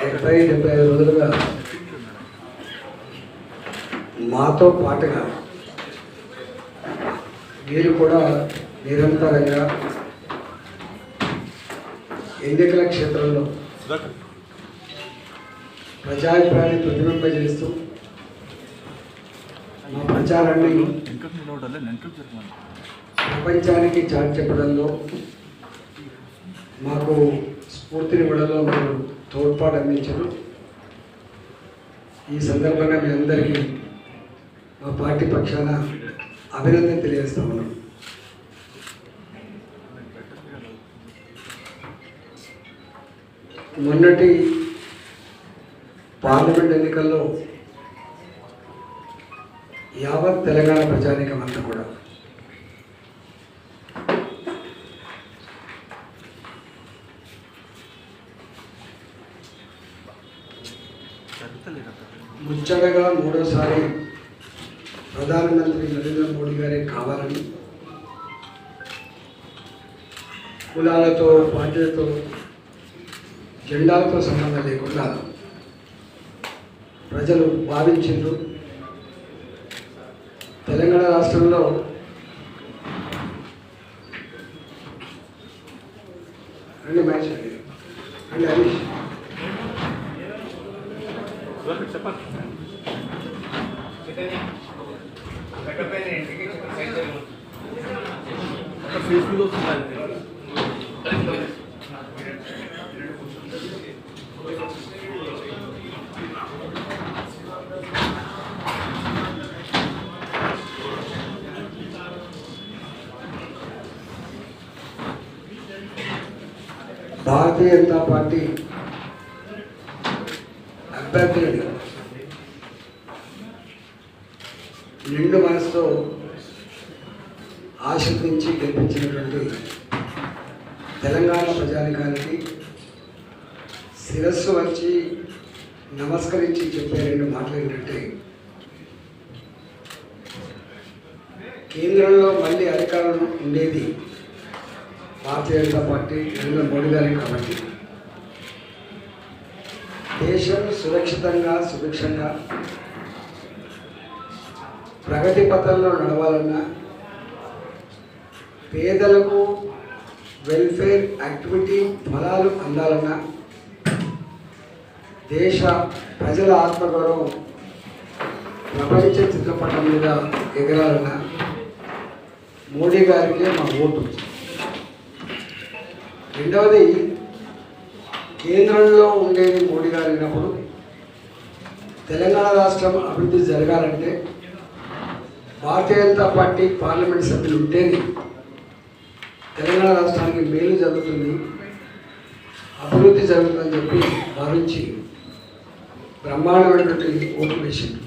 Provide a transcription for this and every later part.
75 రోజులుగా మాతో పాటుగా వీరు కూడా నిరంతరంగా ఎన్నికల క్షేత్రంలో ప్రజాభిప్రాయాన్ని ప్రతిబింబజేస్తూ మా ప్రచారాన్ని ప్రపంచానికి చాటి చెప్పడంలో మాకు స్ఫూర్తినివ్వడంలో మీరు తోడ్పాటు అందించారు. ఈ సందర్భంగా మీ అందరికీ మా పార్టీ పక్షాన అభినందన తెలియజేస్తా ఉన్నాం. మొన్నటి పార్లమెంట్ ఎన్నికల్లో యావత్ తెలంగాణ ప్రజానీకం అంతా కూడా ముచ్చటగా మూడోసారి ప్రధానమంత్రి నరేంద్ర మోడీ గారే కావాలని కులాలతో పార్టీలతో జెండాలతో సంబంధం లేకుండా ప్రజలు భావించారు. తెలంగాణ రాష్ట్రంలో రెండు మ్యాచ్ అండి హరీష్ భారతీయ జనతా పార్టీ అభ్యర్థులని నిండు మనసుతో ఆశీర్వదించి గెలిపించినటువంటి తెలంగాణ ప్రజానికానికి శిరస్సు వచ్చి నమస్కరించి చెప్పే రెండు మాటలు ఏంటంటే, కేంద్రంలో మళ్ళీ అధికారంలో ఉండేది భారతీయ జనతా పార్టీ నరేంద్ర మోడీ గారే కాబట్టి దేశం సురక్షితంగా సుభిక్షంగా ప్రగతి పథంలో నడవాలన్నా, పేదలకు వెల్ఫేర్ యాక్టివిటీ ఫలాలు అందాలన్నా, దేశ ప్రజల ఆత్మగౌరవం ప్రపంచ చిత్రపటం మీద ఎగరాలన్నా మోడీ గారికే మా ఓటు. రెండవది, కేంద్రంలో ఉండేది మోడీ గారు అయినప్పుడు తెలంగాణ రాష్ట్రం అభివృద్ధి జరగాలంటే భారతీయ జనతా పార్టీ పార్లమెంట్ సభ్యులు ఉంటేనే తెలంగాణ రాష్ట్రానికి మేలు జరుగుతుంది, అభివృద్ధి జరుగుతుందని చెప్పి భావించి బ్రహ్మాండమైనటువంటి ఓటు వేసింది.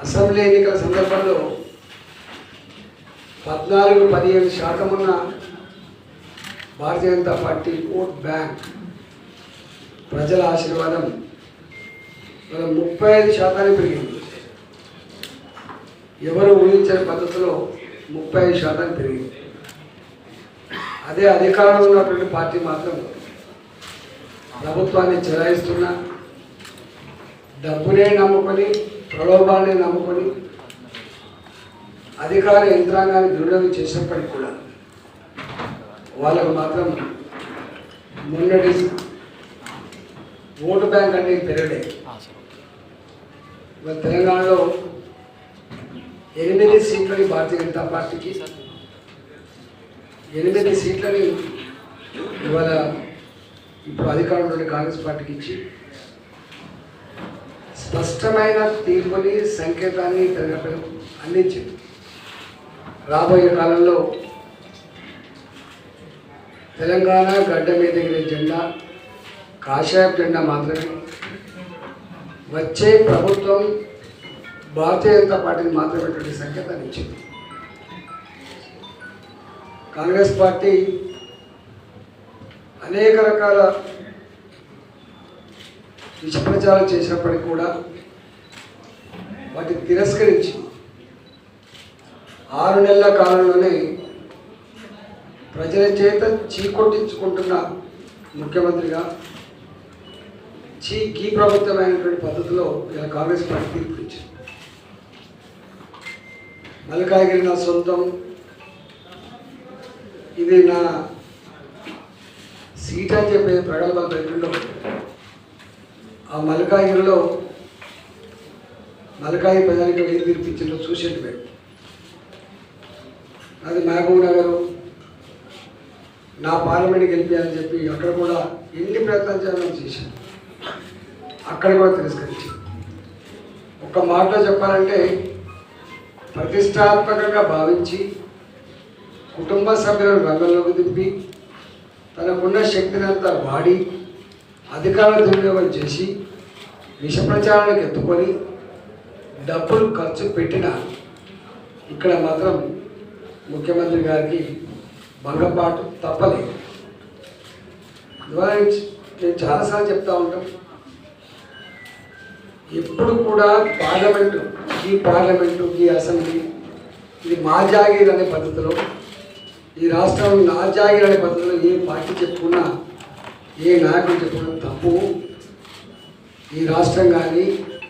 అసెంబ్లీ ఎన్నికల సందర్భంలో 14-15% ఉన్న Bharatiya Janata party vote bank ప్రజల ఆశీర్వాదం 35% పెరిగింది. ఎవరు ఊహించని పద్ధతిలో 35% పెరిగింది. అదే అధికారంలో ఉన్నటువంటి పార్టీ మాత్రం ప్రభుత్వాన్ని చెలాయిస్తున్న, డబ్బునే నమ్ముకొని, ప్రలోభాన్ని నమ్ముకొని అధికార యంత్రాంగాన్ని దుర్వినియోగం చేసినప్పటికీ కూడా వాళ్ళకు మాత్రం మొన్నటి ఓటు బ్యాంక్ అనేది పెరగలేదు. తెలంగాణలో 8 సీట్లని భారతీయ జనతా పార్టీకి, 8 సీట్లని ఇవాళ ఇప్పుడు అధికారంలోని కాంగ్రెస్ పార్టీకి ఇచ్చి స్పష్టమైన తీర్పుని, సంకేతాన్ని తెలంగాణ అందించింది. రాబోయే కాలంలో తెలంగాణ గడ్డ మీద ఎగిరే జెండా కాషాయపు జెండా మాత్రమే. వచ్చే ప్రభుత్వం భారతీయ జనతా పార్టీని మాత్రమే సంకేతాన్ని ఇచ్చింది. కాంగ్రెస్ పార్టీ అనేక రకాల విష ప్రచారం చేసినప్పటికీ కూడా వాటిని తిరస్కరించి 6 నెలల కాలంలోనే ప్రజల చేత చీకొట్టించుకుంటున్న ముఖ్యమంత్రిగా కీ ప్రభుత్వమైనటువంటి పద్ధతిలో ఇలా కాంగ్రెస్ పార్టీ తీర్పు ఇచ్చింది. మల్కాజ్గిరి నా సొంతం, ఇది నా సీట్ అని చెప్పే ప్రగల్భాల పేరులో ఆ మల్కాజ్గిరిలో మల్కాయి ప్రజానికి ఏం తీర్పిచ్చిందో చూసేది మేము. అది మహబూబ్ నగర్ నా పార్లమెంట్ గెలిపాయని చెప్పి అక్కడ కూడా ఎన్ని ప్రయత్నాలు చేయాలని చేశాను, అక్కడ కూడా తిరస్కరించాను. ఒక్క మాటలో చెప్పాలంటే ప్రతిష్టాత్మకంగా భావించి కుటుంబ సభ్యులను రంగంలోకి దింపి తనకున్న శక్తిని అంతా వాడి అధికార దుర్వినియోగం చేసి విష ప్రచారానికి ఎత్తుకొని డబ్బులు ఖర్చు పెట్టిన ఇక్కడ మాత్రం ముఖ్యమంత్రి గారికి భంగపాటు తప్పలేదు. ఇవాళ నేను చాలాసార్లు చెప్తా ఉంటాం, ఎప్పుడు కూడా పార్లమెంటు ఈ అసెంబ్లీ ఇది మా జాగీర్ అనే పద్ధతిలో, ఈ రాష్ట్రం నా జాగీర్ అనే పద్ధతిలో ఏ పార్టీ చెప్పుకున్నా ఏ నాయకుడు చెప్పుకున్నా తప్పు. ఈ రాష్ట్రం కానీ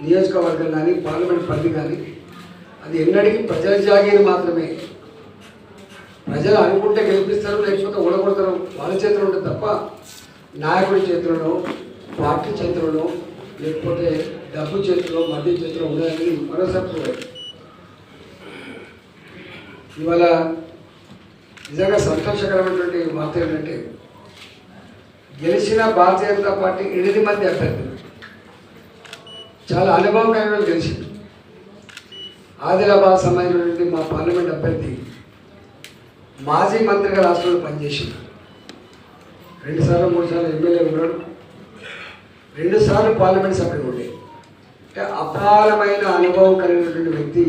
నియోజకవర్గం కానీ పార్లమెంట్ పరిధి కానీ అది ఎన్నటికీ ప్రజల జాగీరు మాత్రమే. ప్రజలు అనుకుంటే గెలిపిస్తారు, లేకపోతే ఓడగొడతారు, వాళ్ళ చేతిలో ఉంటుంది తప్ప నాయకుడి చేతులను పార్టీ చేతులను లేకపోతే డబ్బు చేతిలో మధ్య చేతిలో ఉండదని మరోసారి ఇవాళ నిజంగా సంతోషకరమైనటువంటి వార్త ఏంటంటే గెలిచిన భారతీయ జనతా పార్టీ 8 మంది అభ్యర్థులు చాలా అనుభవం కలిగిన గెలిచింది. ఆదిలాబాద్ సంబంధించినటువంటి మా పార్లమెంట్ అభ్యర్థి మాజీ మంత్రిగా రాష్ట్రంలో పనిచేసింది. 2 సార్లు 3 సార్లు ఎమ్మెల్యే ఉన్నాడు, 2 సార్లు పార్లమెంట్ సభ్యుడు ఉండే. అంటే అపారమైన అనుభవం కలిగినటువంటి వ్యక్తి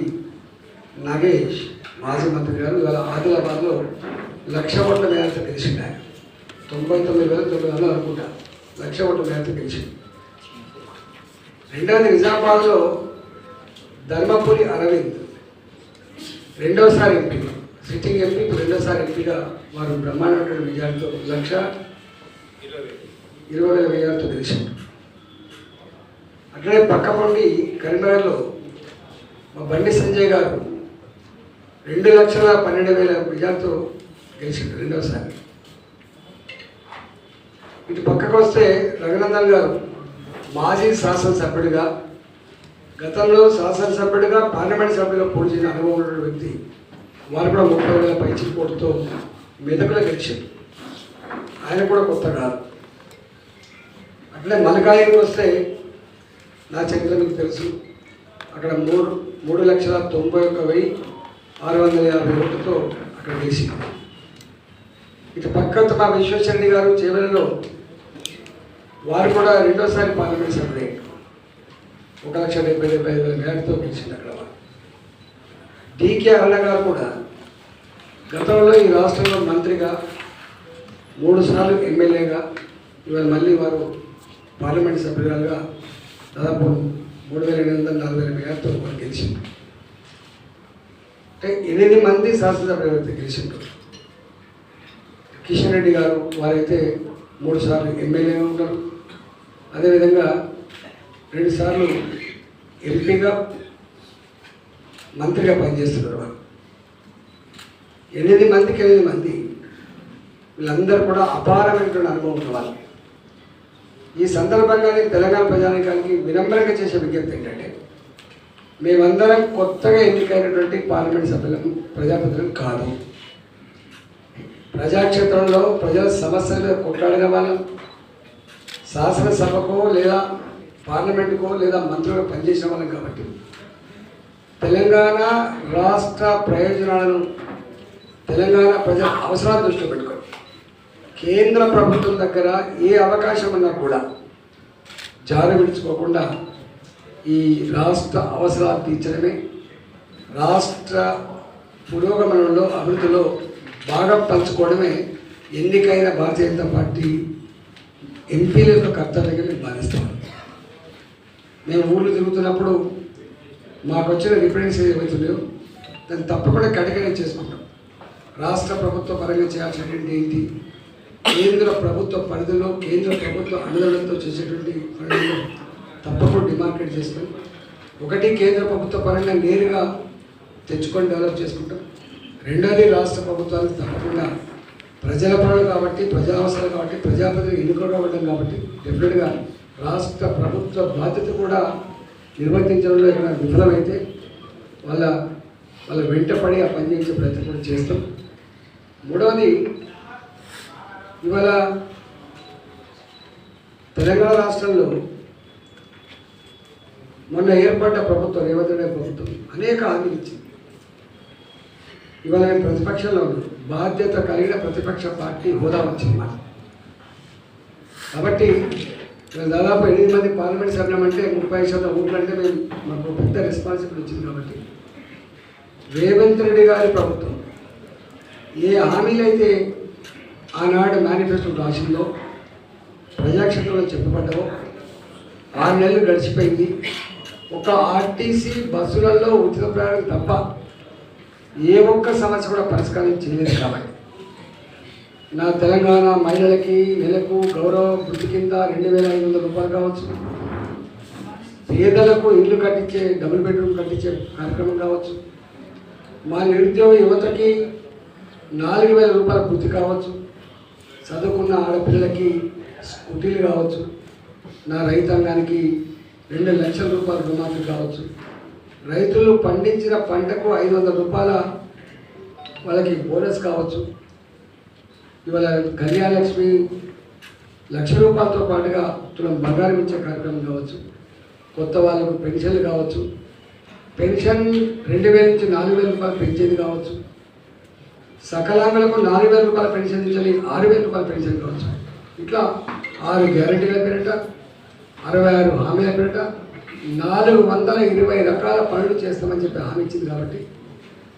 నగేష్ మాజీ మంత్రి గారు ఇవాళ ఆదిలాబాద్లో 1,00,000 ఓట్ల మేరతో గెలిచింది. ఆయన 99,900 అనుకుంటా 1,00,000 ఓట్ల మేరతో గెలిచింది. రెండవది నిజామాబాద్లో ధర్మపురి అరవింద్ రెండోసారి ఎంపీ, సిట్టింగ్ ఎంపీ, రెండోసారి ఎంపీగా వారు బ్రహ్మాండమైన విజయాలతో 1,20,000 విజయాలతో గెలిచారు. అట్లనే పక్క నుండి కరీంనగర్లో మా బండి సంజయ్ గారు 2,12,000 విజయాలతో గెలిచారు రెండోసారి. ఇటు పక్కకు వస్తే రఘునందన్ గారు మాజీ శాసనసభ్యుడిగా, గతంలో శాసనసభ్యుడిగా పార్లమెంట్ సభ్యులుగా పోటీ చేసిన అనుభవం ఉన్న వ్యక్తి, వారు కూడా 30,000 పైచి పోటీతో మెదకులో గెలిచారు. ఆయన కూడా కొత్త కాదు. అట్లే మల్కాజ్గిరికి వస్తే నా చరిత్ర మీకు తెలుసు, అక్కడ 3,91,650 ఓట్లతో అక్కడ గెలిచింది. ఇటు పక్క మా విశ్వేశ్వరరెడ్డి గారు చేవెళ్ళలో వారు కూడా రెండోసారి పార్లమెంట్ సభ్యుడే 1,70,75,000 మేరతో గెలిచింది అక్కడ. డికే అరుణ గారు కూడా గతంలో ఈ రాష్ట్రంలో మంత్రిగా 3 సార్లు ఎమ్మెల్యేగా ఇవాళ మళ్ళీ వారు పార్లమెంట్ సభ్యులుగా దాదాపు 3,840 మేరతో వారు గెలిచింది. అంటే 8 మంది శాసనసభ్యులైతే గెలిచింటారు. కిషన్ రెడ్డి గారు వారైతే 3 సార్లు ఎమ్మెల్యేగా ఉంటారు. అదేవిధంగా 2 సార్లు ఎంపీగా మంత్రిగా పనిచేస్తున్నారు. వారు 8 మందికి 8 మంది వీళ్ళందరూ కూడా అపారమైనటువంటి అనుభవం ఉన్న వాళ్ళు. ఈ సందర్భంగానే తెలంగాణ ప్రజానికానికి వినమ్రంగా చేసే విజ్ఞప్తి ఏంటంటే, మేమందరం కొత్తగా ఎన్నికైనటువంటి పార్లమెంట్ సభ్యులం, ప్రజాప్రతినిధులు కాదు. ప్రజాక్షేత్రంలో ప్రజల సమస్యల మీద కొట్లాడిన వాళ్ళం, శాసనసభకో లేదా పార్లమెంటుకో లేదా మంత్రులుగా పనిచేసిన వాళ్ళం. కాబట్టి తెలంగాణ రాష్ట్ర ప్రయోజనాలను, తెలంగాణ ప్రజల అవసరాలు దృష్టిలో పెట్టుకోండి. కేంద్ర ప్రభుత్వం దగ్గర ఏ అవకాశం ఉన్నా కూడా జారి విడుచుకోకుండా ఈ రాష్ట్ర అవసరాలు తీర్చడమే, రాష్ట్ర పురోగమనంలో అభివృద్ధిలో భాగం పంచుకోవడమే ఎన్నికైన భారతీయ జనతా పార్టీ ఎంపీల యొక్క కర్తవ్యంగా మేము భావిస్తాం. మేము ఊళ్ళు తిరుగుతున్నప్పుడు మాకు వచ్చిన రిప్రజెంటేషన్ ఏమవుతుందో దాన్ని తప్పకుండా కడిగనే చేసుకుంటాం. రాష్ట్ర ప్రభుత్వ పరంగా చేయాల్సినటువంటి ఏంటి, కేంద్ర ప్రభుత్వ పరిధిలో కేంద్ర ప్రభుత్వ అనుదానంతో చేసేటువంటి పనులను తప్పకుండా డిమార్కెట్ చేసుకొని ఒకటి కేంద్ర ప్రభుత్వ పరంగా నేరుగా తెచ్చుకొని డెవలప్ చేసుకుంటాం. రెండోది రాష్ట్ర ప్రభుత్వానికి తప్పకుండా ప్రజల పనులు కాబట్టి ప్రజల అవసరాలు కాబట్టి ప్రజాప్రతినిధులు ఎన్నుకోవడం కాబట్టి డెఫినెట్గా రాష్ట్ర ప్రభుత్వ బాధ్యత కూడా నిర్వర్తించడంలో ఏమైనా విఫలమైతే వాళ్ళ వెంటపడి ఆ పని చేసే ప్రయత్నం కూడా చేస్తాం. మూడవది ఇవాళ తెలంగాణ రాష్ట్రంలో మొన్న ఏర్పడ్డ ప్రభుత్వం రేవంత్ రెడ్డి ప్రభుత్వం అనేక హామీలు ఇచ్చింది. ఇవాళ నేను ప్రతిపక్షంలో ఉన్నాను, బాధ్యత కలిగిన ప్రతిపక్ష పార్టీ హోదా వచ్చింది మాట. కాబట్టి దాదాపు 8 మంది పార్లమెంట్ సభ్యులం అంటే 30% ఓట్లు అంటే మేము మాకు పెద్ద రెస్పాన్సిబిలిటీ వచ్చింది. కాబట్టి రేవంత్ రెడ్డి గారి ప్రభుత్వం ఏ హామీలు అయితే ఆనాడు మేనిఫెస్టో రాసిందో ప్రజాక్షేత్రంలో చెప్పబడ్డావో 6 నెలలు గడిచిపోయింది. ఒక ఆర్టీసీ బస్సులలో ఉచిత ప్రయాణం తప్ప ఏ ఒక్క సమస్య కూడా పరిష్కారం చేయలేదు. కాబట్టి నా తెలంగాణ మహిళలకి నెలకు గౌరవ వృద్ధి కింద 2500 రూపాయలు కావచ్చు, పేదలకు ఇల్లు కట్టించే డబుల్ బెడ్రూమ్ కట్టించే కార్యక్రమం కావచ్చు, మా నిరుద్యోగ యువతకి 4000 రూపాయల వృత్తి కావచ్చు, చదువుకున్న ఆడపిల్లలకి స్కూటీలు కావచ్చు, నా రైతాంగానికి 2 లక్షల రూపాయల రుణాలు కావచ్చు, రైతులు పండించిన పంటకు 500 రూపాయల వాళ్ళకి బోనస్ కావచ్చు, ఇవాళ కళ్యాణలక్ష్మి 1,00,000 రూపాయలతో పాటుగా తులం బంగారం ఇచ్చే కార్యక్రమం కావచ్చు, కొత్త వాళ్ళకు పెన్షన్లు కావచ్చు, పెన్షన్ 2,000 నుంచి 4,000 రూపాయలు పెంచేది కావచ్చు, సకలాంగులకు 4,000 రూపాయల పెన్షన్ ఇచ్చాలి, 6,000 రూపాయల పెన్షన్ కావచ్చు. ఇట్లా 6 గ్యారెంటీల పేరిట 66 హామీల పేరిట 420 రకాల పనులు చేస్తామని చెప్పి హామీ ఇచ్చింది. కాబట్టి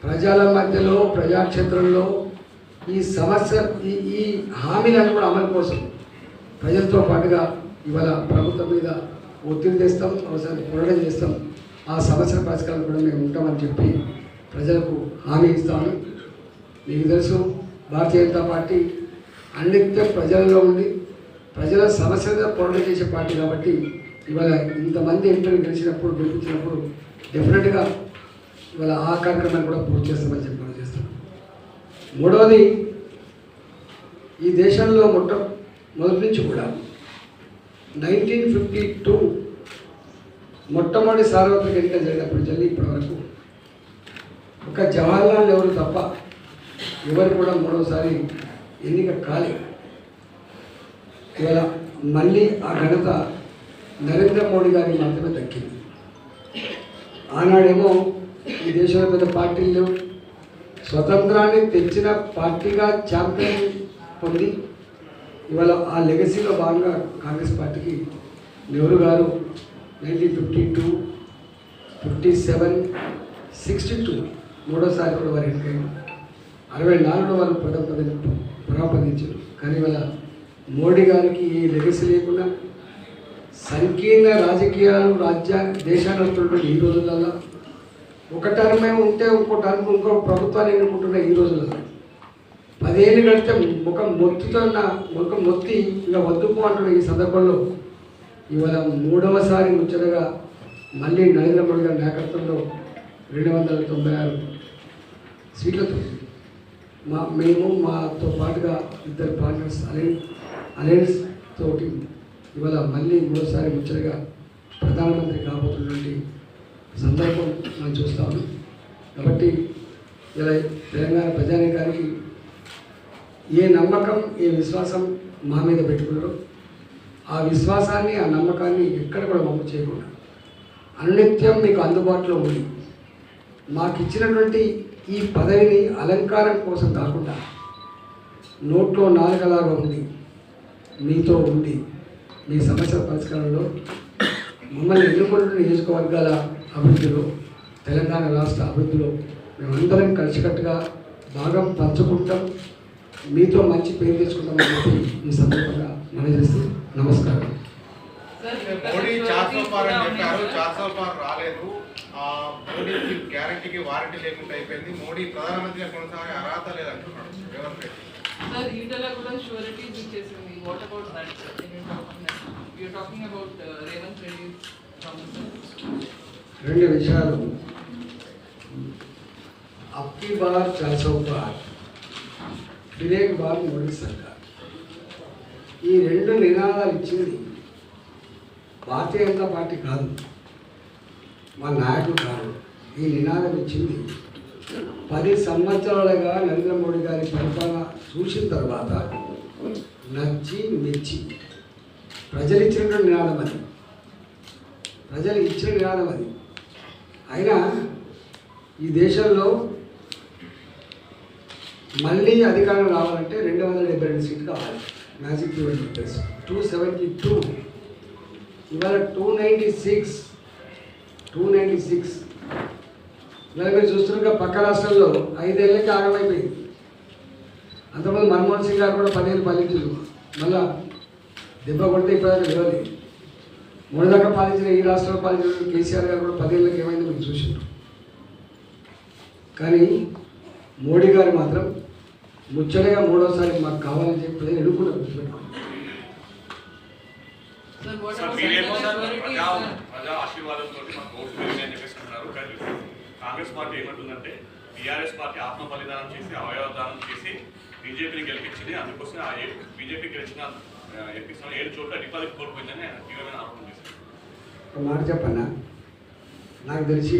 ప్రజల మధ్యలో ప్రజాక్షేత్రంలో ఈ సమస్య ఈ హామీలను కూడా అమలు కోసం ప్రజలతో పాటుగా ఇవాళ ప్రభుత్వం మీద ఒత్తిడి తెస్తాం, అవసరాన్ని పోరాటం చేస్తాం. ఆ సమస్యల పరిష్కారం కూడా మేము ఉంటామని చెప్పి ప్రజలకు హామీ ఇస్తాము. మీకు తెలుసు, భారతీయ జనతా పార్టీ అన్నిత్యం ప్రజలలో ఉండి ప్రజల సమస్యలుగా పోరాటం చేసే పార్టీ. కాబట్టి ఇవాళ ఇంతమంది ఎంపీలు గెలిపించినప్పుడు డెఫినెట్గా ఇవాళ ఆ కార్యక్రమాన్ని కూడా పూర్తి చేస్తామని చెప్పి మనం చేస్తాం. మూడవది, ఈ దేశంలో మొదటి నుంచి కూడా 1952 మొట్టమొదటి సార్వత్రిక ఎన్నికలు జరిగినప్పుడు జరిగి ఇప్పటి వరకు ఒక జవహర్లాల్ నెహ్రూ తప్ప ఎవరు కూడా మూడవసారి ఎన్నిక కాలేదు. ఇవాళ మళ్ళీ ఆ ఘనత నరేంద్ర మోడీ గారికి మాత్రమే దక్కింది. ఆనాడేమో ఈ దేశంలో పెద్ద పార్టీలు లేవు, స్వతంత్రాన్ని తెచ్చిన పార్టీగా ఛాంపియన్ పొంది ఇవాళ ఆ లెగసీలో భాగంగా కాంగ్రెస్ పార్టీకి నెహ్రూ గారు 1952, 57, 62 మూడోసారి కూడా వారు ఎన్నికయ్యారు. 64లో వారు ప్రధానపదించారు. కానీ ఇవాళ మోడీ గారికి ఈ లెగసీ లేకుండా సంకీర్ణ రాజకీయాలు దేశాన్ని వస్తున్నటువంటి ఈ రోజులలో ఒక టర్మ్ ఉంటే ఇంకో టర్మ్ ఇంకో ప్రభుత్వాన్ని ఎన్నుకుంటున్న ఈ రోజులలో 10 ఏళ్ళు గడితే ముఖం మొత్తి ఇంకా వద్దుకు అంటున్న ఈ సందర్భంలో ఇవాళ మూడవసారి ముచ్చటగా మళ్ళీ నరేంద్ర మోడీ గారి నాయకత్వంలో 296 సీట్లతో మేము మాతో పాటుగా 2 పార్ట్నర్స్ అలయన్స్ తోటి ఇవాళ మళ్ళీ మూడోసారి ముచ్చటగా ప్రధానమంత్రి కాబోతున్నటువంటి సందర్భం మనం చూస్తా ఉన్నాం. కాబట్టి ఇలా తెలంగాణ ప్రజానీకానికి ఏ నమ్మకం ఏ విశ్వాసం మా మీద పెట్టుకున్నారో ఆ విశ్వాసాన్ని ఆ నమ్మకాన్ని ఎక్కడ కూడా మమ్ము చేయకుండా అనునిత్యం మీకు అందుబాటులో ఉంది. మాకు ఇచ్చినటువంటి ఈ పదవిని అలంకారం కోసం కాకుండా నోట్లో నాలుకలాగా ఉంది మీతో ఉండి మీ సమస్యల పరిష్కారంలో మమ్మల్ని ఎన్నుకుంటున్న నియోజకవర్గాల అభివృద్ధిలో తెలంగాణ రాష్ట్ర అభివృద్ధిలో మేమందరం కలిసికట్టుగా భాగం పంచుకుంటాం, మీతో మంచి పేరు తెచ్చుకుంటామని చెప్పి ఈ సందర్భంగా మనం చేస్తూ నమస్కారం. మోడీ 400 పార్ అని చెప్పారు, 400 పార్ రాలేదు. మోడీకి గ్యారంటీకి వారంటీ లేకుండా అయిపోయింది. మోడీ ప్రధానమంత్రిగా కొనసాగే అర్హత లేదంటున్నాడు రేవంత్ రెడ్డి. Sir, Udala కూడా షూరిటీస్ ఇచ్చేసింది. What about that, sir? You're talking about Revanth Reddy's promises. రెండు విషయాలు. అప్కి బార్ 400 పార్, ఫిరేక్ బార్ మోడీ సర్కార్. ఈ రెండు నినాదాలు ఇచ్చింది భారతీయ జనతా పార్టీ కాదు, మా నాయకుడు కాదు. ఈ నినాదం ఇచ్చింది 10 సంవత్సరాలుగా నరేంద్ర మోడీ గారి పరిపాలన చూసిన తర్వాత నచ్చి మెచ్చి ప్రజలు ఇచ్చినటువంటి నినాదం అది, ప్రజలు ఇచ్చిన నినాదం అది. అయినా ఈ దేశంలో మళ్ళీ అధికారం రావాలంటే 272 సీట్లు కావాలి. మ్యాజిక్ 272, ఇవాళ 296. ఇవాళ మీరు చూస్తున్నగా పక్క రాష్ట్రాల్లో 5 ఏళ్ళకి ఆగమైపోయింది. అంతకుముందు మన్మోహన్ సింగ్ గారు కూడా 10 ఏళ్ళు పాలించారు, మళ్ళా దెబ్బ కొడితే ఇప్పుడు లేవలేదు. మూడు దాకా పాలించిన ఈ రాష్ట్రంలో పాలించిన కేసీఆర్ గారు కూడా 10 ఏళ్ళకి ఏమైందో మీరు చూసారు. కానీ మోడీ గారు మాత్రం ముచ్చటగా మూడోసారి మాకు కావాలని చెప్పి ఎన్నుకున్నారు. Sir, what సార్ about మీరేమో సార్ security, ప్రజా ఆశీర్వాదంతో మాకు ఓట్లు పెరిగాయని చెప్పేస్తున్నారు. కానీ కాంగ్రెస్ పార్టీ ఏమంటుందంటే టీఆర్ఎస్ పార్టీ ఆత్మ బలిదానం చేసి అవయవదానం చేసి బీజేపీని గెలిపించింది, అందుకోసం ఆ బీజేపీ గెలిచిన ఎంపీ 7 చోట్ల డిపాజిట్ కోల్పోయిందని ఆయన తీవ్రమైన ఆరోపణ చేశారు. ఒక మాట చెప్పన్నా, నాకు తెలిసి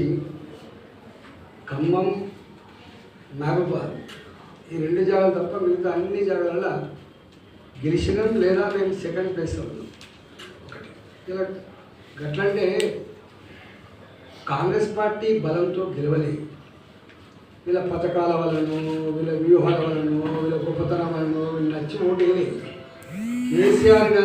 ఖమ్మం, మహబూబాద్ ఈ 2 జాగాలు తప్ప మిగతా అన్ని జాగాలలో గెలిచినాం లేదా మేము సెకండ్ ప్లేస్లో ఉన్నాం. ఒకటి ఇలా గట్లంటే కాంగ్రెస్ పార్టీ బలంతో గెలవలేదు. వీళ్ళ పథకాల వలనో, వీళ్ళ వ్యూహాల వలనో, వీళ్ళ గొప్పతనం వలనో వీళ్ళు నచ్చి ఓటు వేయలేదు. కేసీఆర్ గారు